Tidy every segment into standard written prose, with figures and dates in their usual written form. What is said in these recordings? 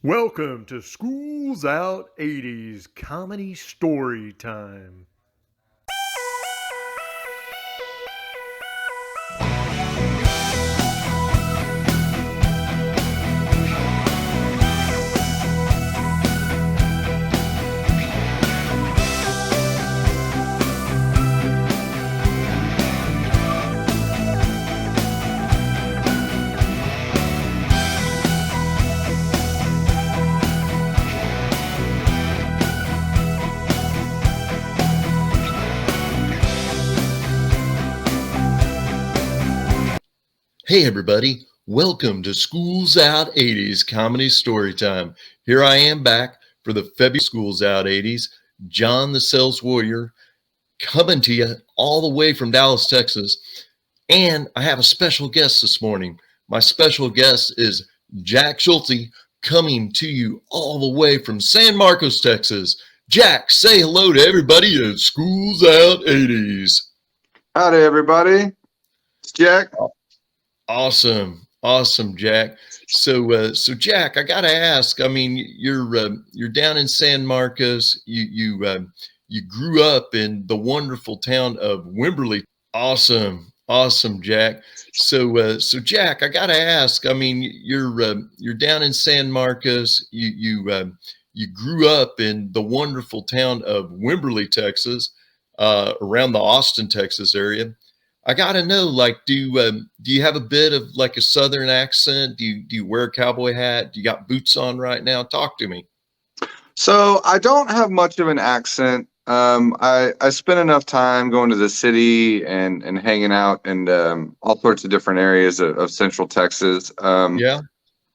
Welcome to School's Out 80s Comedy Story Time. Hey everybody, welcome to School's Out 80s Comedy Story Time. Here I am back for the February School's Out 80s, John the Sales Warrior, coming to you all the way from Dallas, Texas. And I have a special guest this morning. My special guest is Jack Schulte, coming to you all the way from San Marcos, Texas. Jack, say hello to everybody at School's Out 80s. Howdy, everybody. It's Jack. Awesome, Jack. So Jack, I gotta ask. I mean, you're down in San Marcos. You grew up in the wonderful town of Wimberley. Awesome, Jack. So Jack, I gotta ask. I mean, you're down in San Marcos. You grew up in the wonderful town of Wimberley, Texas, around the Austin, Texas area. I gotta know, like, do you have a bit of like a Southern accent? Do you wear a cowboy hat? Do you got boots on right now? Talk to me. So I don't have much of an accent. I spent enough time going to the city and hanging out in all sorts of different areas of Central Texas. Yeah.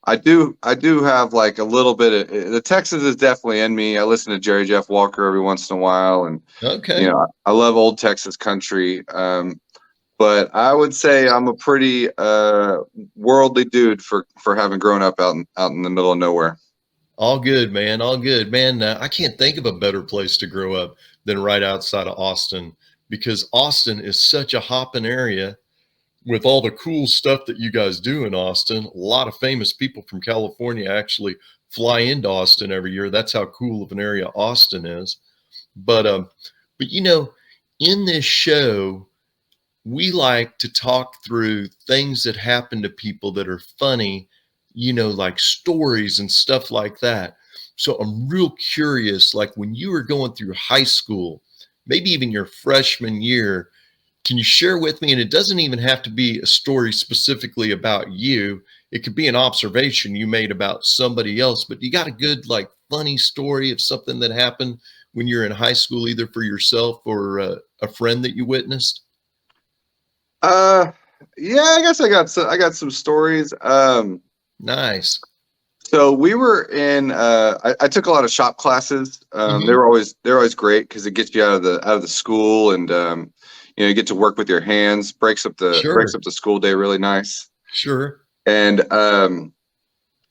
I do have like a little bit of the Texas is definitely in me. I listen to Jerry Jeff Walker every once in a while, and Okay. I love old Texas country. But I would say I'm a pretty worldly dude for having grown up out in the middle of nowhere. All good, man. All good, man. I can't think of a better place to grow up than right outside of Austin, because Austin is such a hopping area with all the cool stuff that you guys do in Austin. A lot of famous people from California actually fly into Austin every year. That's how cool of an area Austin is. But in this show, we like to talk through things that happen to people that are funny, like stories and stuff like that. So I'm real curious, like when you were going through high school, maybe even your freshman year, can you share with me? And it doesn't even have to be a story specifically about you. It could be an observation you made about somebody else, but you got a good, like, funny story of something that happened when you're in high school, either for yourself or a friend that you witnessed? Yeah, I guess I got some stories. Nice. So we were in. I took a lot of shop classes. They were always great because it gets you out of the school, and you get to work with your hands. Breaks up the school day really nice. Sure. And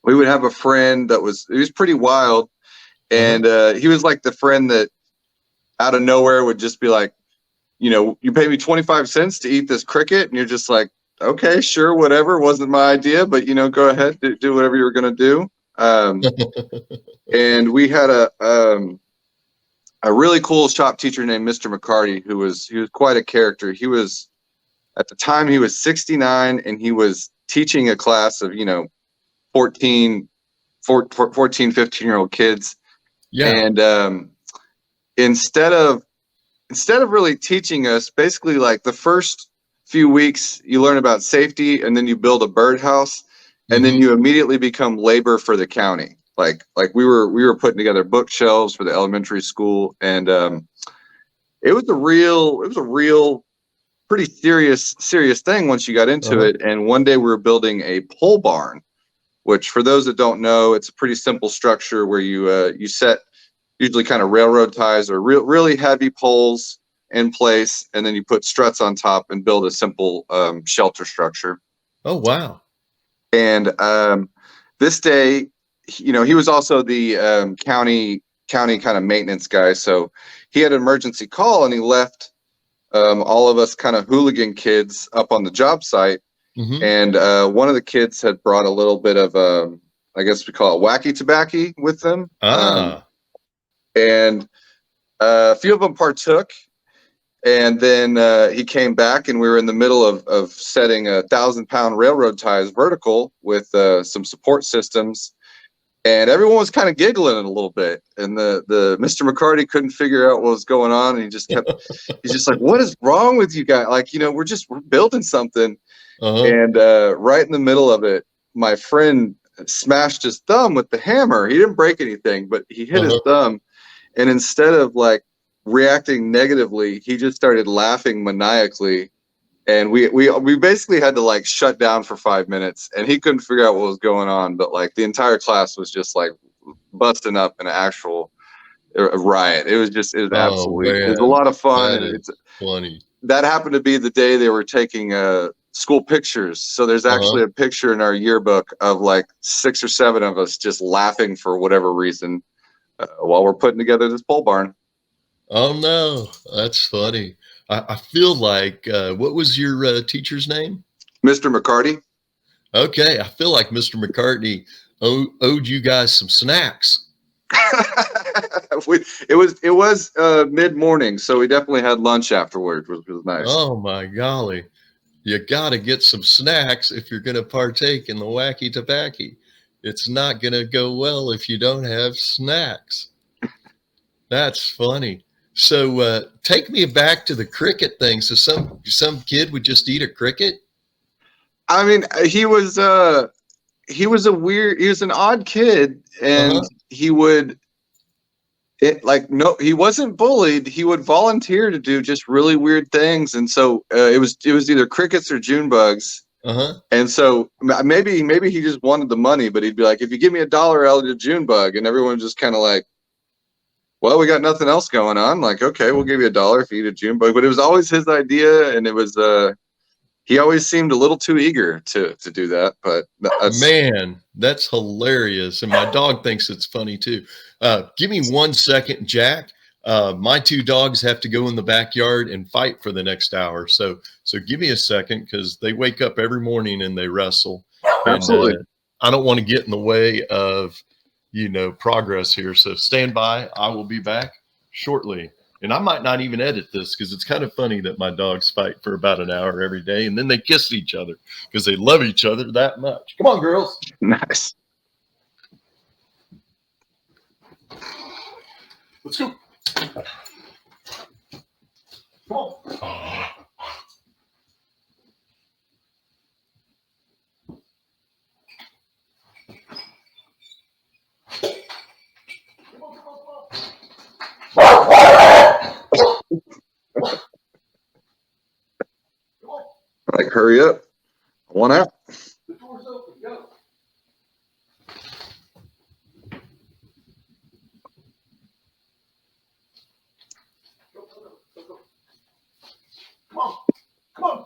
we would have a friend he was pretty wild, and he was like the friend that out of nowhere would just be like, you pay me 25 cents to eat this cricket, and you're just like, okay, sure, whatever. Wasn't my idea, but go ahead, do whatever you were gonna do. And we had a really cool shop teacher named Mr. McCarty, he was quite a character. At the time he was 69, and he was teaching a class of 14, 15-year-old kids. Yeah. And instead of really teaching us, basically, like, the first few weeks you learn about safety, and then you build a birdhouse, and then you immediately become labor for the county. Like we were putting together bookshelves for the elementary school, and it was a real pretty serious thing once you got into it. And one day we were building a pole barn, which, for those that don't know, it's a pretty simple structure where you set usually kind of railroad ties or really heavy poles in place, and then you put struts on top and build a simple shelter structure. Oh, wow. And this day, he was also the county kind of maintenance guy, so he had an emergency call, and he left all of us kind of hooligan kids up on the job site. And one of the kids had brought a little bit of I guess we call it wacky tobacco with them. And a few of them partook. And then he came back, and we were in the middle of setting 1,000-pound railroad ties vertical with some support systems. And everyone was kind of giggling a little bit. And the Mr. McCarty couldn't figure out what was going on. And he's just like, what is wrong with you guys? Like, we're building something. And right in the middle of it, my friend smashed his thumb with the hammer. He didn't break anything, but he hit his thumb. And instead of like reacting negatively, he just started laughing maniacally. And we basically had to like shut down for 5 minutes, and he couldn't figure out what was going on. But like the entire class was just like busting up in an actual riot. It was absolutely, it was a lot of fun. And it's funny. That happened to be the day they were taking school pictures. So there's actually a picture in our yearbook of like 6 or 7 of us just laughing for whatever reason while we're putting together this pole barn. Oh no, that's funny. I feel like, what was your teacher's name? Mr. McCarty. Okay, I feel like Mr. McCartney owed you guys some snacks. It was mid-morning, so we definitely had lunch afterwards, which was nice. Oh my golly. You got to get some snacks if you're going to partake in the wacky tobacco. It's not going to go well if you don't have snacks. That's funny. So take me back to the cricket thing. So some kid would just eat a cricket? I mean, he was an odd kid, and he would he wasn't bullied. He would volunteer to do just really weird things. And so it was either crickets or June bugs. And so maybe he just wanted the money, but he'd be like, if you give me $1, I'll do a June bug. And everyone just kind of like, well, we got nothing else going on. Like, okay, we'll give you $1 if you eat a June bug. But it was always his idea, and it was he always seemed a little too eager to do that. But man, that's hilarious. And my dog thinks it's funny too. Give me 1 second, Jack. My 2 dogs have to go in the backyard and fight for the next hour. So give me a second, because they wake up every morning and they wrestle. Absolutely. And, I don't want to get in the way of progress here. So stand by. I will be back shortly. And I might not even edit this, because it's kind of funny that my dogs fight for about an hour every day, and then they kiss each other because they love each other that much. Come on, girls. Nice. Let's go. Come on. Like, hurry up. I want out. The door's open. Go. Come on. Come on.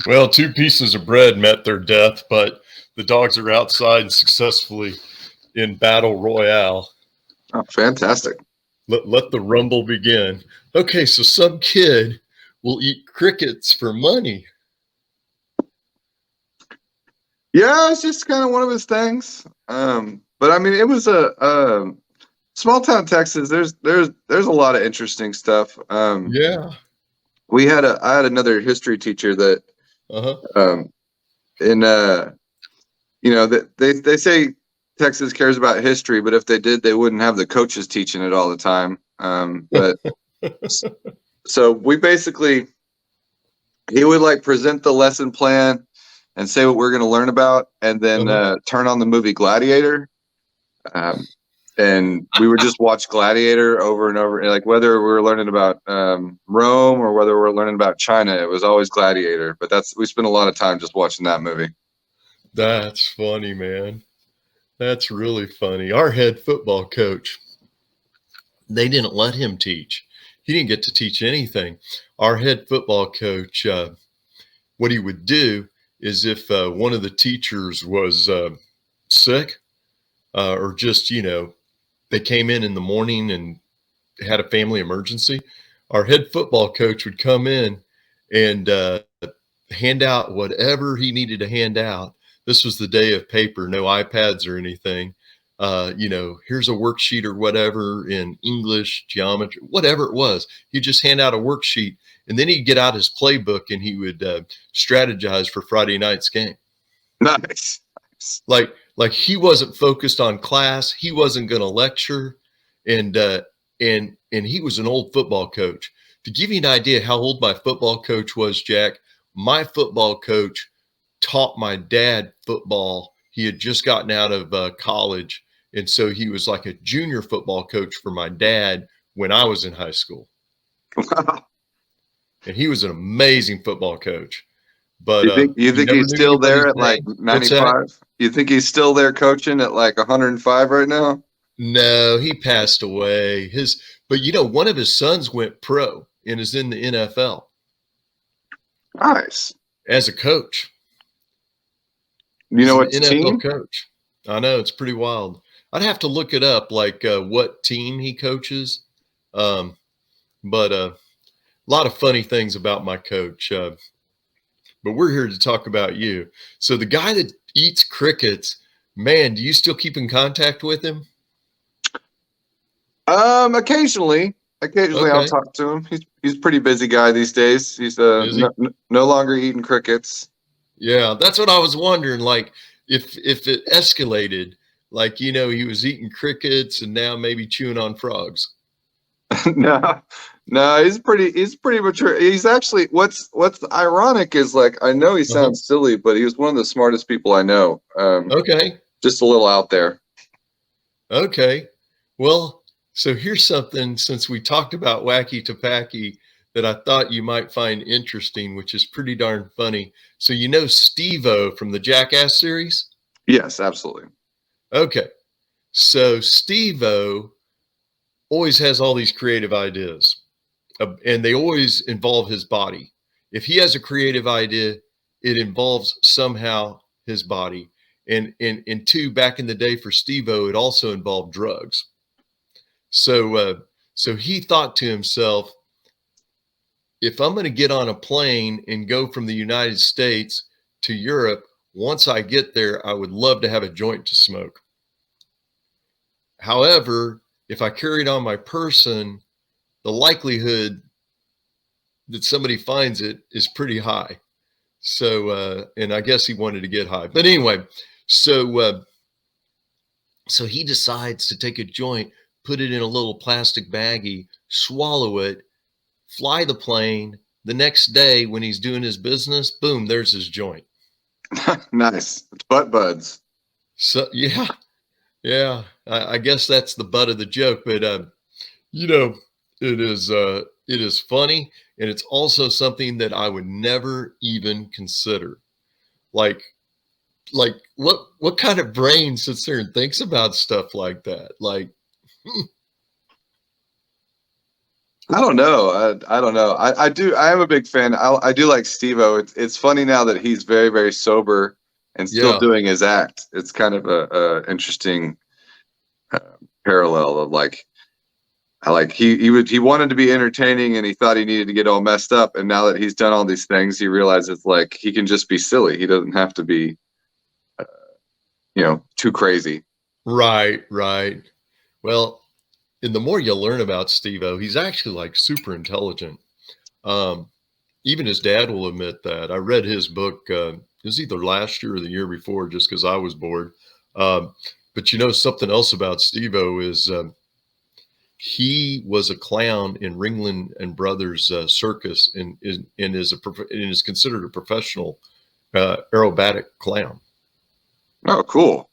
Well, 2 pieces of bread met their death, but the dogs are outside successfully in battle royale. Oh, fantastic. Let the rumble begin. Okay, so some kid will eat crickets for money. Yeah, it's just kind of one of his things. But I mean, it was a small town Texas. There's a lot of interesting stuff. Yeah. I had another history teacher that they say Texas cares about history, but if they did, they wouldn't have the coaches teaching it all the time. But so we basically, he would like present the lesson plan, and say what we're going to learn about, and then turn on the movie Gladiator. And we would just watch Gladiator over and over. Like whether we were learning about Rome or whether we were learning about China, it was always Gladiator. But we spent a lot of time just watching that movie. That's funny, man. That's really funny. Our head football coach, they didn't let him teach. He didn't get to teach anything. Our head football coach, what he would do is if one of the teachers was sick or just, they came in the morning and had a family emergency, our head football coach would come in and hand out whatever he needed to hand out. This was the day of paper, no iPads or anything. Here's a worksheet or whatever in English, geometry, whatever it was. He'd just hand out a worksheet, and then he'd get out his playbook and he would strategize for Friday night's game. Nice. Like he wasn't focused on class. He wasn't going to lecture. And he was an old football coach. To give you an idea how old my football coach was, Jack, my football coach taught my dad football. He had just gotten out of college. And so he was like a junior football coach for my dad when I was in high school. Wow. And he was an amazing football coach. But you think he's still there at like 95? You think he's still there coaching at like 105 right now? No, he passed away. But one of his sons went pro and is in the NFL. Nice. As a coach. You know what NFL team? Coach. I know, it's pretty wild. I'd have to look it up, like what team he coaches. But a lot of funny things about my coach. But we're here to talk about you. So the guy that eats crickets, man, do you still keep in contact with him? Occasionally Okay. I'll talk to him. He's a pretty busy guy these days. He's no longer eating crickets. Yeah, that's what I was wondering. Like if it escalated, like, he was eating crickets and now maybe chewing on frogs. No, he's pretty mature. He's actually, what's ironic is, like, I know he sounds silly, but he was one of the smartest people I know. Okay. Just a little out there. Okay. Well, so here's something, since we talked about Wacky Topacky, that I thought you might find interesting, which is pretty darn funny. So Steve-O from the Jackass series? Yes, absolutely. Okay. So Steve-O always has all these creative ideas, and they always involve his body. If he has a creative idea, it involves somehow his body. And two, back in the day for Steve-O, it also involved drugs. So he thought to himself, if I'm going to get on a plane and go from the United States to Europe, once I get there, I would love to have a joint to smoke. However, if I carry it on my person, the likelihood that somebody finds it is pretty high. So, and I guess he wanted to get high. But anyway, so he decides to take a joint, put it in a little plastic baggie, swallow it, fly the plane. The next day when he's doing his business, boom, there's his joint. Nice. It's butt buds. So yeah. I guess that's the butt of the joke, but it is funny, and it's also something that I would never even consider. Like what kind of brain sits there and thinks about stuff like that? Like, I don't know. I don't know. I do. I am a big fan. I do like Steve-O. It's funny now that he's very, very sober and still doing his act. It's kind of a interesting parallel of like he wanted to be entertaining and he thought he needed to get all messed up, and now that he's done all these things, he realizes like he can just be silly. He doesn't have to be too crazy. Right. Well, and the more you learn about Steve-O, he's actually like super intelligent. Even his dad will admit that. I read his book, it was either last year or the year before, just because I was bored. But something else about Steve-O is he was a clown in Ringling and Brothers circus, and is considered a professional aerobatic clown. Oh, cool.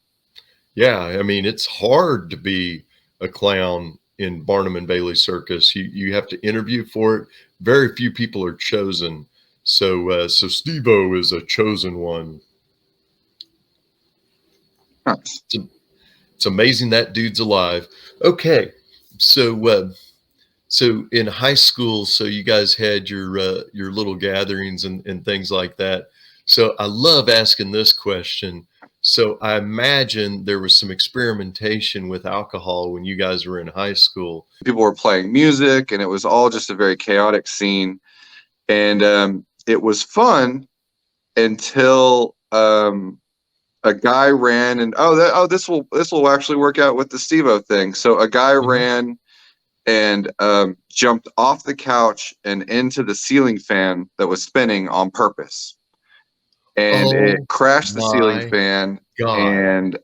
Yeah, I mean, it's hard to be a clown in Barnum and Bailey Circus. You have to interview for it. Very few people are chosen. So Steve-O is a chosen one. Nice. It's amazing that dude's alive. Okay, so in high school, so you guys had your little gatherings and things like that. So I love asking this question. So I imagine there was some experimentation with alcohol when you guys were in high school. People were playing music, and it was all just a very chaotic scene. And it was fun until a guy ran, and this will actually work out with the Steve-O thing. So a guy ran and jumped off the couch and into the ceiling fan that was spinning on purpose, and Oh it crashed the ceiling my fan. God. And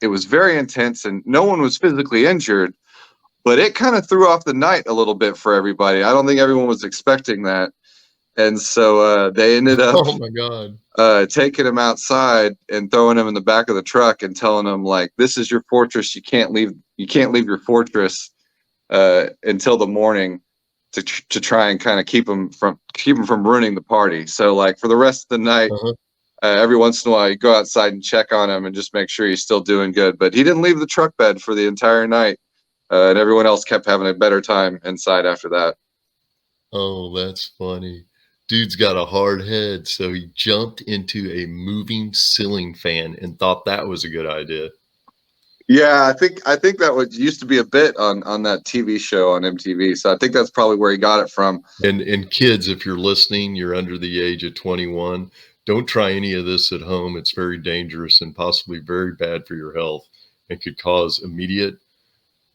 it was very intense, and no one was physically injured, but it kind of threw off the night a little bit for everybody. I don't think everyone was expecting that. And so they ended up Oh my God. taking him outside and throwing him in the back of the truck and telling him, like, this is your fortress. You can't leave your fortress until the morning to try and kind of keep him from ruining the party. So, like, for the rest of the night, Uh-huh. every once in a while you go outside and check on him and just make sure he's still doing good. But he didn't leave the truck bed for the entire night. And everyone else kept having a better time inside after that. Oh, that's funny. Dude's got a hard head, so he jumped into a moving ceiling fan and thought that was a good idea. Yeah, I think that used to be a bit on that TV show on MTV. So I think that's probably where he got it from. And kids, if you're listening, you're under the age of 21. Don't try any of this at home. It's very dangerous and possibly very bad for your health and could cause immediate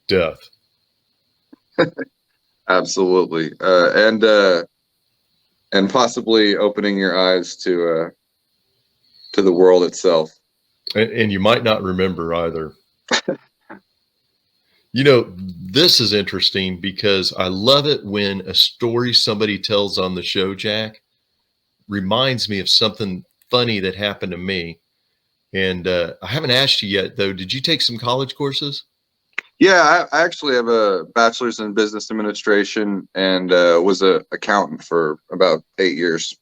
death. Absolutely, and possibly opening your eyes to the world itself. And you might not remember either. You know, this is interesting because I love it when a story somebody tells on the show, Jack, reminds me of something funny that happened to me. And I haven't asked you yet, though. Did you take some college courses? Yeah, I actually have a bachelor's in business administration and was a accountant for about 8 years.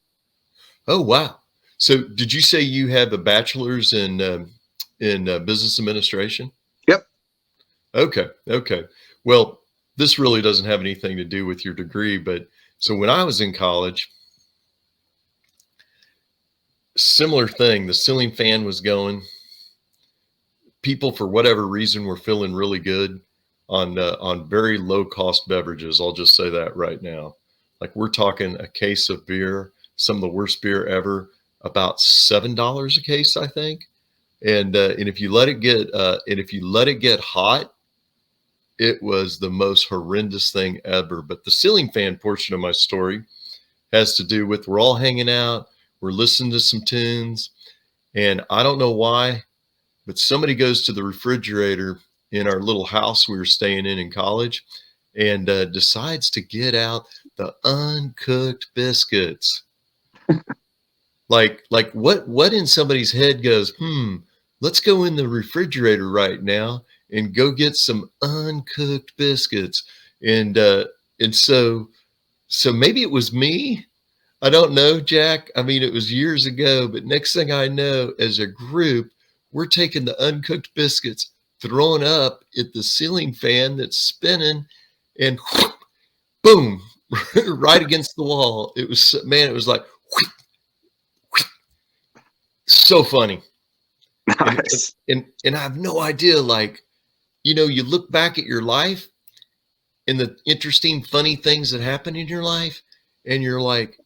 Oh, wow. So did you say you have a bachelor's in business administration? Yep. Okay. Well, this really doesn't have anything to do with your degree, but so when I was in college, similar thing, the ceiling fan was going. People, for whatever reason, were feeling really good on very low cost beverages. I'll just say that right now. Like, we're talking a case of beer, some of the worst beer ever, about $7 a case, I think. And if you let it get hot, it was the most horrendous thing ever. But the ceiling fan portion of my story has to do with, we're all hanging out, we're listening to some tunes, and I don't know why, but somebody goes to the refrigerator in our little house we were staying in college and decides to get out the uncooked biscuits. Like what in somebody's head goes, let's go in the refrigerator right now and go get some uncooked biscuits. And so maybe it was me. I don't know, Jack. I mean, it was years ago, but next thing I know, as a group, we're taking the uncooked biscuits, throwing up at the ceiling fan that's spinning, and whoop, boom, right against the wall. It was, man, it was like whoop, whoop. So funny. Nice. And I have no idea, like, you know, you look back at your life and the interesting, funny things that happen in your life, and you're like,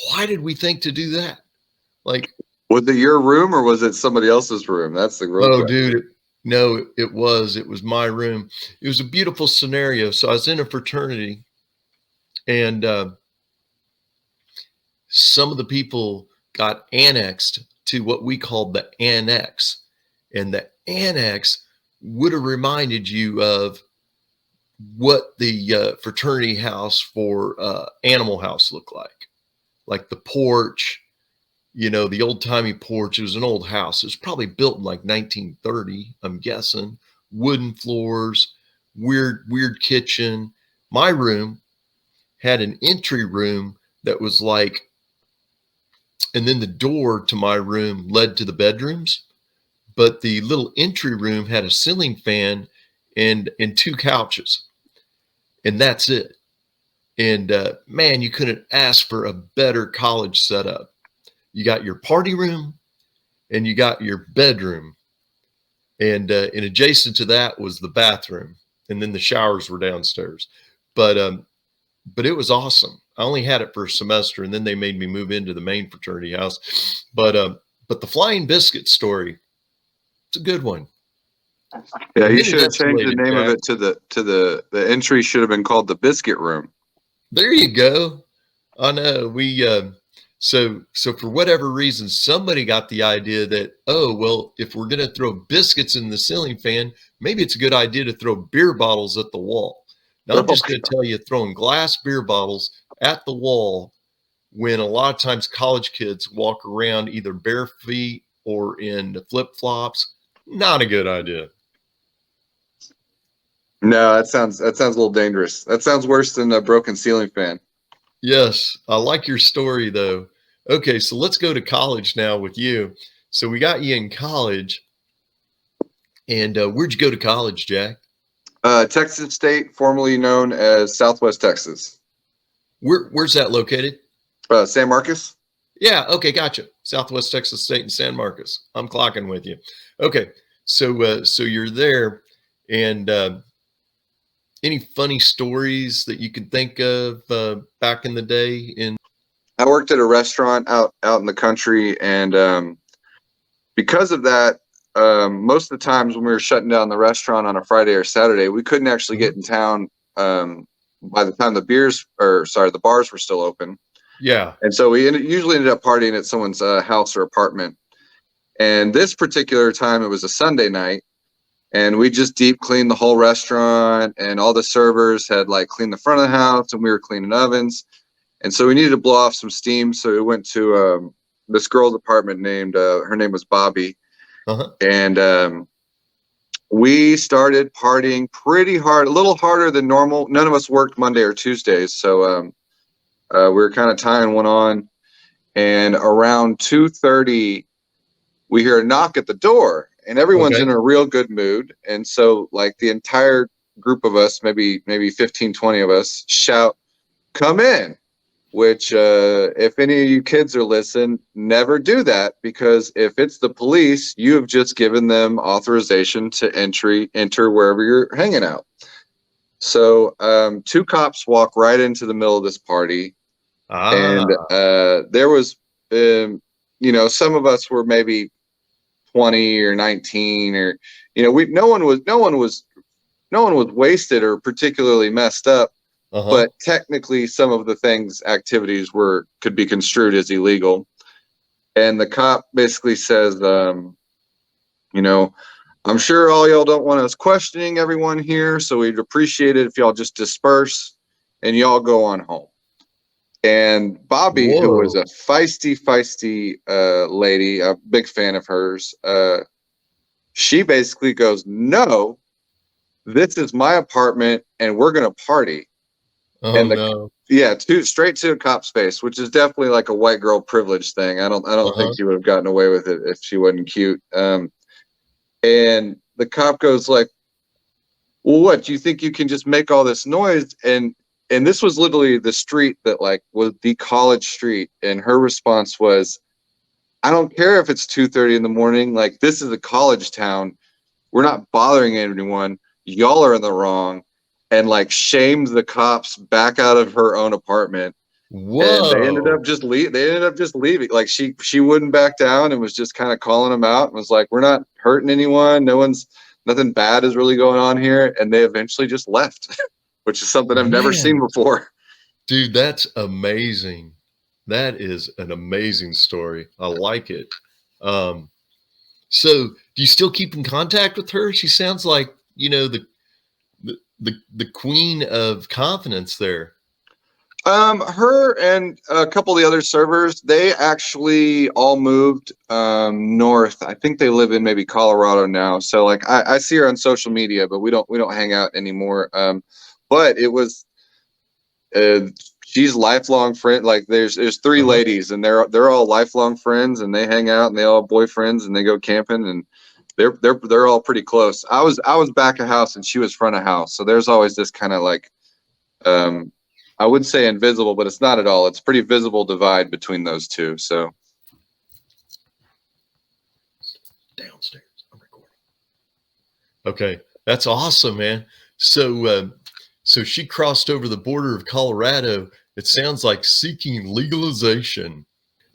why did we think to do that? Like, Was it your room or was it somebody else's room? That's the real oh, question. dude, no, it was my room. It was a beautiful scenario. So I was in a fraternity, and some of the people got annexed to what we called the annex. And the annex would have reminded you of what the fraternity house for Animal House looked like the porch, the old timey porch. It was an old house. It was probably built in like 1930, I'm guessing. Wooden floors, weird kitchen. My room had an entry room that was like, and then the door to my room led to the bedrooms, but the little entry room had a ceiling fan and two couches, and that's it. And man, you couldn't ask for a better college setup. You got your party room and you got your bedroom, and adjacent to that was the bathroom, and then the showers were downstairs. But it was awesome. I only had it for a semester, and then they made me move into the main fraternity house. But the flying biscuit story, it's a good one. Yeah, you Maybe should have that's changed the related, name of Jack. it to the entry should have been called the biscuit room. There you go. I know so for whatever reason, somebody got the idea that, oh, well, if we're going to throw biscuits in the ceiling fan, maybe it's a good idea to throw beer bottles at the wall. Now, I'm just going to tell you, throwing glass beer bottles at the wall when a lot of times college kids walk around either bare feet or in flip flops, not a good idea. No, that sounds a little dangerous. That sounds worse than a broken ceiling fan. Yes, I like your story though. Okay, so let's go to college now with you. So we got you in college, and where'd you go to college, Jack? Texas State, formerly known as Southwest Texas. Where's that located? San Marcos. Yeah, okay, gotcha. Southwest Texas State and San Marcos. I'm clocking with you. Okay, so you're there, and any funny stories that you can think of back in the day in? I worked at a restaurant out in the country, and because of that, most of the times when we were shutting down the restaurant on a Friday or Saturday, we couldn't actually get in town by the time the bars were still open. Yeah. And so we usually ended up partying at someone's house or apartment. And this particular time, it was a Sunday night, and we just deep cleaned the whole restaurant, and all the servers had like cleaned the front of the house, and we were cleaning ovens. And so we needed to blow off some steam. So we went to this girl's apartment named, her name was Bobby. Uh-huh. And we started partying pretty hard, a little harder than normal. None of us worked Monday or Tuesdays. So we were kind of tying one on. And around 2:30, we hear a knock at the door, and everyone's Okay. in a real good mood. And so like the entire group of us, maybe 15, 20 of us, shout, "Come in," which if any of you kids are listening, never do that, because if it's the police, you have just given them authorization to enter wherever you're hanging out. So two cops walk right into the middle of this party. And there was, some of us were maybe 20 or 19, or, no one was wasted or particularly messed up. Uh-huh. But technically, some of the activities could be construed as illegal. And the cop basically says, I'm sure all y'all don't want us questioning everyone here, so we'd appreciate it if y'all just disperse and y'all go on home. And Bobby, Whoa. who was a feisty lady, a big fan of hers, she basically goes, "No, this is my apartment and we're going to party." Oh, and no. Yeah, straight to a cop's face, which is definitely like a white girl privilege thing. I don't think she would have gotten away with it if she wasn't cute. And the cop goes like, "Well, what, do you think you can just make all this noise?" And this was literally the street that like was the college street. And her response was, "I don't care if it's 2:30 in the morning. Like, this is a college town. We're not bothering anyone. Y'all are in the wrong." And like shamed the cops back out of her own apartment. Whoa. And they ended up just leaving. Like she wouldn't back down and was just kind of calling them out and was like, "We're not hurting anyone. Nothing bad is really going on here." And they eventually just left, which is something I've never seen before. Dude, that's amazing. That is an amazing story. I like it. So do you still keep in contact with her? She sounds like, the queen of confidence there. Her and a couple of the other servers, they actually all moved north. I think they live in maybe Colorado now. So like I see her on social media, but we don't hang out anymore. But it was uh, she's lifelong friend. Like there's three Uh-huh. ladies, and they're all lifelong friends, and they hang out, and they all have boyfriends, and they go camping, and they're all pretty close. I was back of house, and she was front of house, so there's always this kind of like um I would say invisible, but it's not at all. It's pretty visible divide between those two. So Downstairs. I'm recording. Okay, that's awesome, man. So she crossed over the border of Colorado. It sounds like seeking legalization.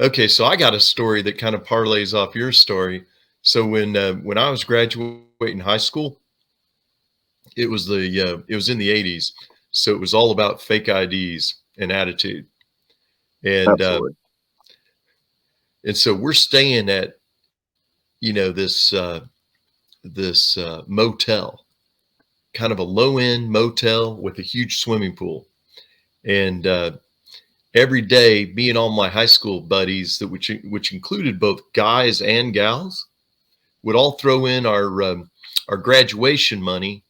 Okay, so I got a story that kind of parlays off your story. So when I was graduating high school, it was in the 80s. So it was all about fake IDs and attitude. And absolutely. and so we're staying at this motel, kind of a low end motel with a huge swimming pool. And every day, me and all my high school buddies, which included both guys and gals, would all throw in our graduation money,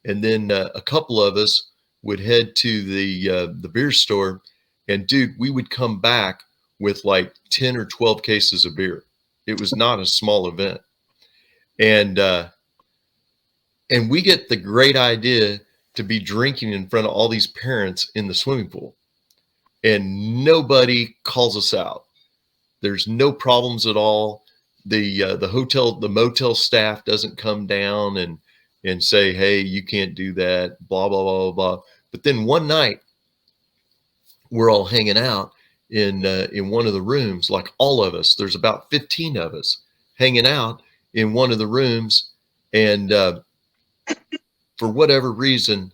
and then a couple of us would head to the beer store, and dude, we would come back with like 10 or 12 cases of beer. It was not a small event, and we get the great idea to be drinking in front of all these parents in the swimming pool, and nobody calls us out. There's no problems at all. The motel staff doesn't come down and say, "Hey, you can't do that." Blah blah blah blah. But then one night, we're all hanging out in one of the rooms, like all of us. There's about 15 of us hanging out in one of the rooms, and for whatever reason,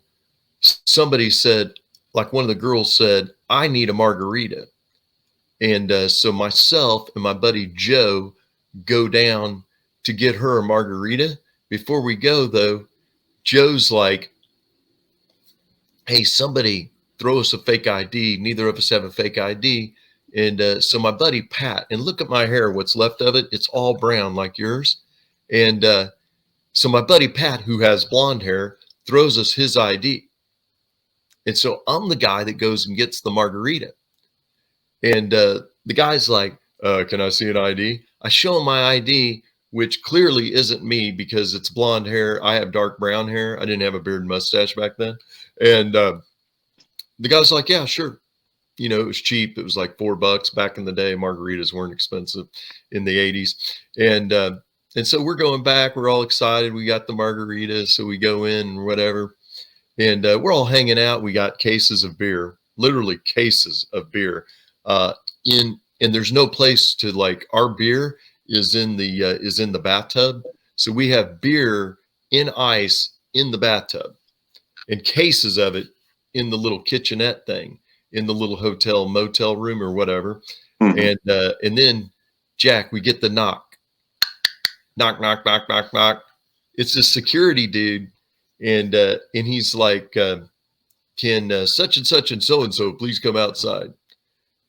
somebody said, like one of the girls said, "I need a margarita." And so myself and my buddy Joe go down to get her a margarita. Before we go, though, Joe's like, "Hey, somebody throw us a fake ID. Neither of us have a fake ID." And so my buddy Pat, and look at my hair, what's left of it, it's all brown like yours. And so my buddy Pat, who has blonde hair, throws us his ID. And so I'm the guy that goes and gets the margarita. And the guy's like, "Can I see an ID?" I show him my ID, which clearly isn't me because it's blonde hair. I have dark brown hair. I didn't have a beard and mustache back then. And the guy's like, "Yeah, sure." It was cheap. It was like $4 back in the day. Margaritas weren't expensive in the 80s. And so we're going back. We're all excited. We got the margaritas. So we go in and whatever. And we're all hanging out. We got cases of beer, literally cases of beer. And there's no place to, like, our beer is in the bathtub. So we have beer in ice in the bathtub and cases of it in the little kitchenette thing in the little hotel motel room or whatever. Mhm. And then, Jack, we get the knock, knock, knock, knock, knock, knock. It's a security dude. And he's like, "Can such and so please come outside?"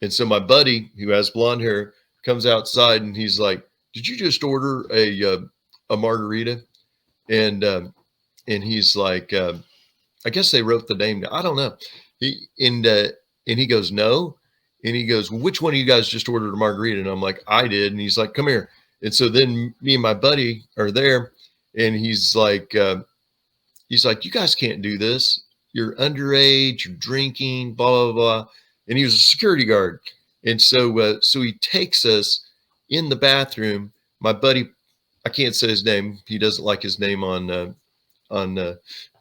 And so my buddy, who has blonde hair, comes outside and he's like, "Did you just order a margarita?" And he's like, "I guess they wrote the name down. I don't know." And he goes, "No." And he goes, "Well, which one of you guys just ordered a margarita?" And I'm like, "I did." And he's like, "Come here." And so then me and my buddy are there, and he's like, "You guys can't do this. You're underage. You're drinking. Blah blah blah." And he was a security guard. And so he takes us in the bathroom. My buddy, I can't say his name. He doesn't like his name on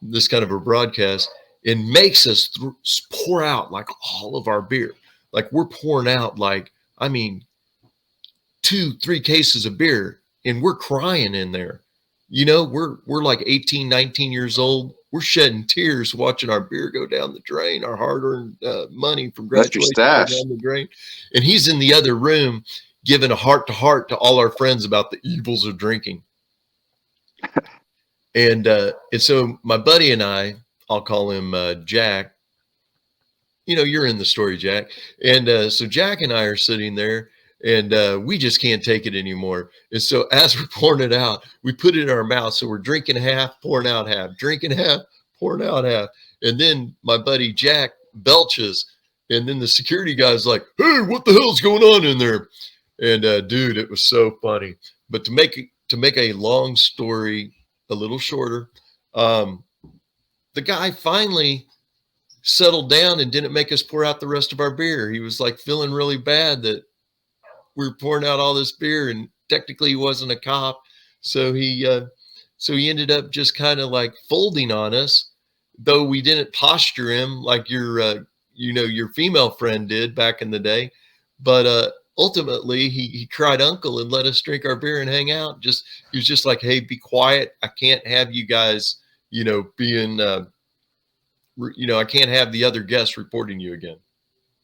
this kind of a broadcast, and makes us pour out like all of our beer. Like we're pouring out, like, I mean, 2-3 cases of beer, and we're crying in there. We're like 18, 19 years old. We're shedding tears watching our beer go down the drain, our hard-earned money from That's your graduation go stash. down the drain. And he's in the other room giving a heart-to-heart to all our friends about the evils of drinking. And so my buddy and I, I'll call him Jack, you're in the story, Jack. And so Jack and I are sitting there, and we just can't take it anymore. And so as we're pouring it out, we put it in our mouth. So we're drinking half, pouring out half, drinking half, pouring out half. And then my buddy Jack belches. And then the security guy's like, "Hey, what the hell's going on in there?" And dude, it was so funny. But to make a long story a little shorter, um, the guy finally settled down and didn't make us pour out the rest of our beer. He was like feeling really bad that we were pouring out all this beer, and technically he wasn't a cop. So he ended up just kind of like folding on us, though we didn't posture him like your female friend did back in the day. But ultimately he cried uncle and let us drink our beer and hang out. He was just like, "Hey, be quiet. I can't have you guys, being I can't have the other guests reporting you again."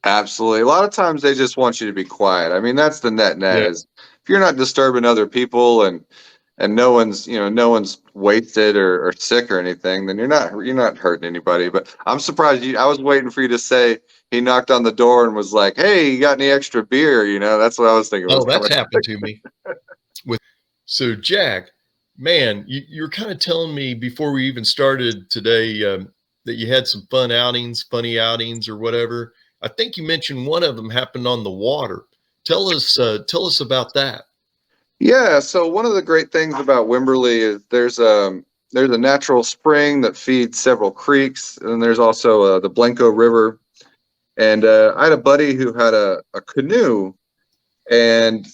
Absolutely. A lot of times they just want you to be quiet. I mean, that's the net Yeah. is if you're not disturbing other people and no one's wasted or sick or anything, then you're not hurting anybody. But I'm surprised I was waiting for you to say he knocked on the door and was like, "Hey, you got any extra beer?" That's what I was thinking was Oh, that's coming. happened to me. So Jack, man, you were kind of telling me before we even started today that you had some funny outings or whatever. I think you mentioned one of them happened on the water. Tell us about that. Yeah, so one of the great things about Wimberley is there's a natural spring that feeds several creeks, and there's also the Blanco River. And I had a buddy who had a canoe, and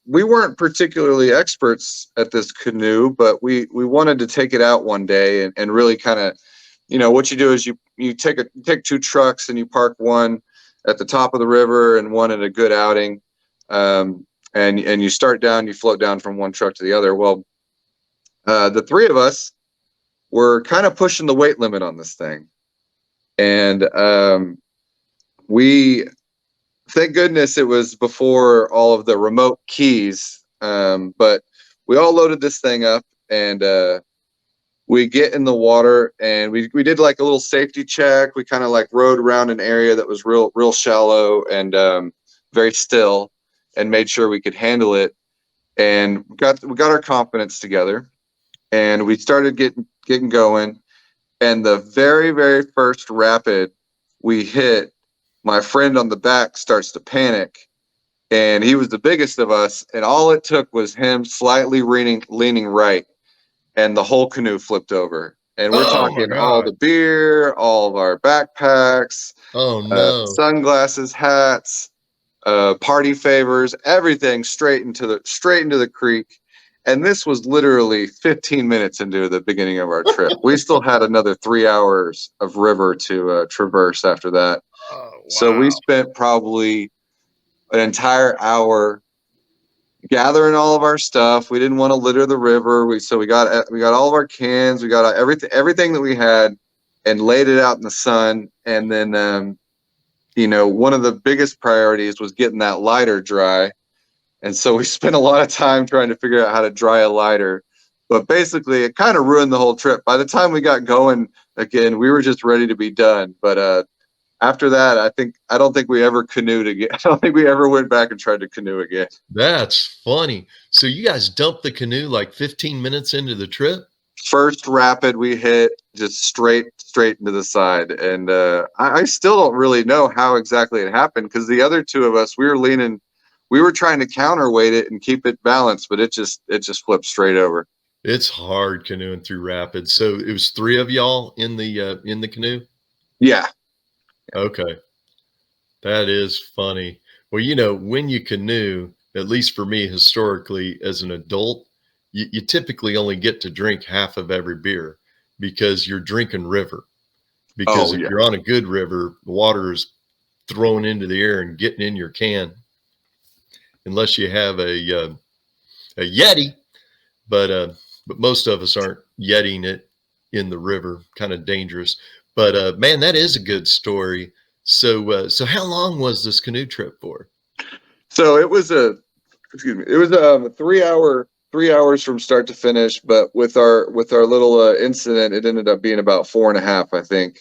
we weren't particularly experts at this canoe, but we wanted to take it out one day and really kind of, what you do is you take two trucks and you park one at the top of the river and one at a good outing, and you start down, you float down from one truck to the other. Well, the three of us were kind of pushing the weight limit on this thing, and we thank goodness it was before all of the remote keys. But we all loaded this thing up, and we get in the water, and we did like a little safety check. We kind of like rode around an area that was real shallow and very still, and made sure we could handle it. And we got our confidence together, and we started getting going. And the very first rapid we hit, my friend on the back starts to panic, and he was the biggest of us, and all it took was him slightly leaning right, and the whole canoe flipped over. And we're Oh my talking all God. the beer, all of our backpacks, Oh no. sunglasses, hats, party favors, everything straight into the creek. And this was literally 15 minutes into the beginning of our trip. We still had another 3 hours of river to traverse after that. Oh So we wow. spent probably an entire hour gathering all of our stuff. We didn't want to litter the river. We got all of our cans. We got everything that we had, and laid it out in the sun. And then one of the biggest priorities was getting that lighter dry. And so we spent a lot of time trying to figure out how to dry a lighter. But basically, it kind of ruined the whole trip. By the time we got going again, we were just ready to be done. But after that, I don't think we ever canoed again. I don't think we ever went back and tried to canoe again. That's funny. So you guys dumped the canoe like 15 minutes into the trip? First rapid we hit, just straight into the side, and I still don't really know how exactly it happened, because the other two of us, we were trying to counterweight it and keep it balanced, but it just flipped straight over. It's hard canoeing through rapids. So it was three of y'all in the canoe? Yeah. Okay. That is funny. Well, when you canoe, at least for me historically as an adult, you typically only get to drink half of every beer because you're drinking river. Because Oh if yeah. you're on a good river, the water is thrown into the air and getting in your can, unless you have a Yeti. But most of us aren't Yetiing it in the river. Kind of dangerous. But man, that is a good story. So how long was this canoe trip for? So it was a 3 hours from start to finish, but with our little incident, it ended up being about 4.5, I think.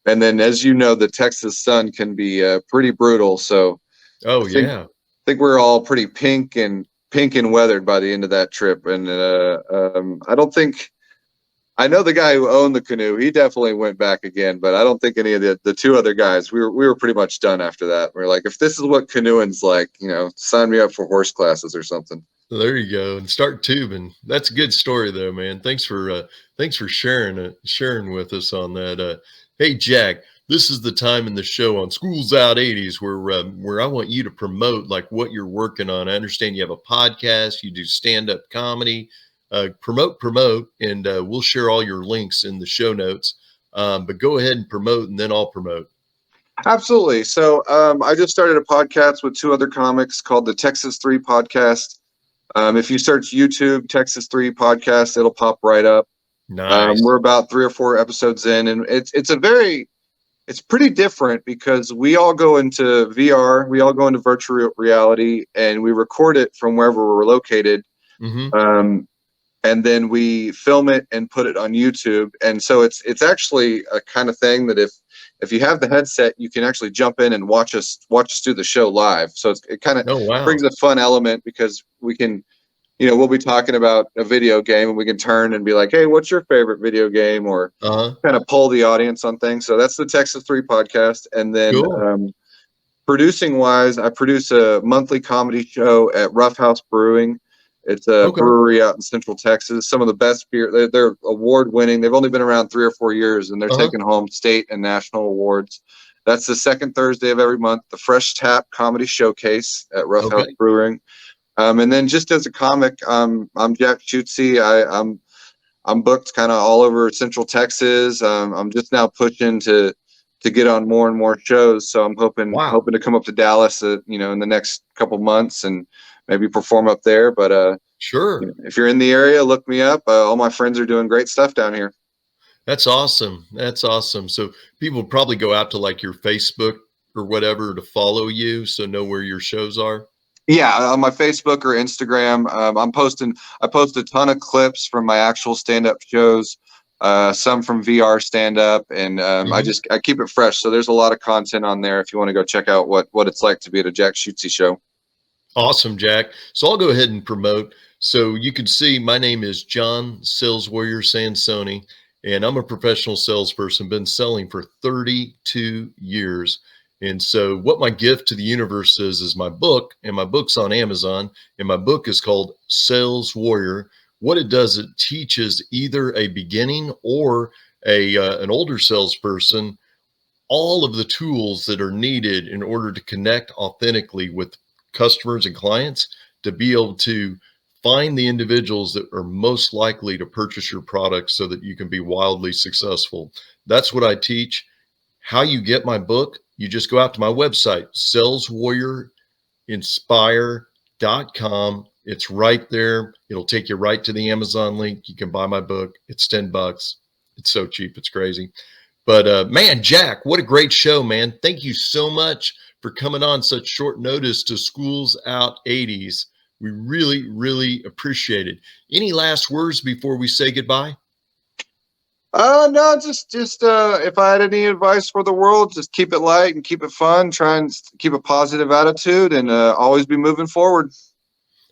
And then, as you know, the Texas sun can be pretty brutal. So Oh I think yeah. we're all pretty pink and weathered by the end of that trip. And I don't think I know the guy who owned the canoe. He definitely went back again, but I don't think any of the two other guys. We were pretty much done after that. We are like, if this is what canoeing's like, sign me up for horse classes or something. There you go, and start tubing. That's a good story, though, man. Thanks for sharing with us on that. Hey, Jack, this is the time in the show on Schools Out '80s where I want you to promote like what you're working on. I understand you have a podcast, you do stand-up comedy. Promote, and we'll share all your links in the show notes. But go ahead and promote, and then I'll promote. Absolutely. So I just started a podcast with two other comics called the Texas 3 Podcast. If you search YouTube Texas 3 Podcast, it'll pop right up. Nice. We're about 3 or 4 episodes in, and it's pretty different because we all go into VR, we all go into virtual reality, and we record it from wherever we're located. Mm-hmm. And then we film it and put it on YouTube. And so it's actually a kind of thing that if you have the headset, you can actually jump in and watch us do the show live. So it kind of Oh wow. brings a fun element because we can, we'll be talking about a video game and we can turn and be like, hey, what's your favorite video game? Or kind of poll the audience on things. So that's the Texas 3 Podcast. And then Cool. Producing wise, I produce a monthly comedy show at Rough House Brewing. It's a brewery out in Central Texas. Some of the best beer. They're award winning. They've only been around 3 or 4 years, and they're taking home state and national awards. That's the second Thursday of every month. The Fresh Tap Comedy Showcase at Rough House Brewing. And then just as a comic, I'm Jack Schutze. I'm booked kind of all over Central Texas. I'm just now pushing to get on more and more shows. So I'm hoping to come up to Dallas, in the next couple months and maybe perform up there. But sure. If you're in the area, look me up. All my friends are doing great stuff down here. That's awesome. That's awesome. So people probably go out to like your Facebook or whatever to follow you, so know where your shows are. Yeah, on my Facebook or Instagram, I post a ton of clips from my actual stand-up shows, some from VR stand-up, and I keep it fresh. So there's a lot of content on there if you want to go check out what it's like to be at a Jack Schutze show. Awesome, Jack. So I'll go ahead and promote. So you can see my name is John Sales Warrior Sansoni, and I'm a professional salesperson, been selling for 32 years. And so what my gift to the universe is my book, and my book's on Amazon, and my book is called Sales Warrior. What it does, it teaches either a beginning or an older salesperson all of the tools that are needed in order to connect authentically with customers and clients, to be able to find the individuals that are most likely to purchase your product so that you can be wildly successful. That's what I teach. How you get my book, you just go out to my website, saleswarriorinspire.com. It's right there. It'll take you right to the Amazon link. You can buy my book. It's $10. It's so cheap. It's crazy. But man, Jack, what a great show, man. Thank you so much for coming on such short notice to Schools Out '80s. We really, really appreciate it. Any last words before we say goodbye? No, just if I had any advice for the world, just keep it light and keep it fun. Try and keep a positive attitude and always be moving forward.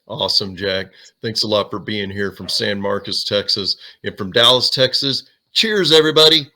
Awesome, Jack. Thanks a lot for being here from San Marcos, Texas, and from Dallas, Texas. Cheers, everybody.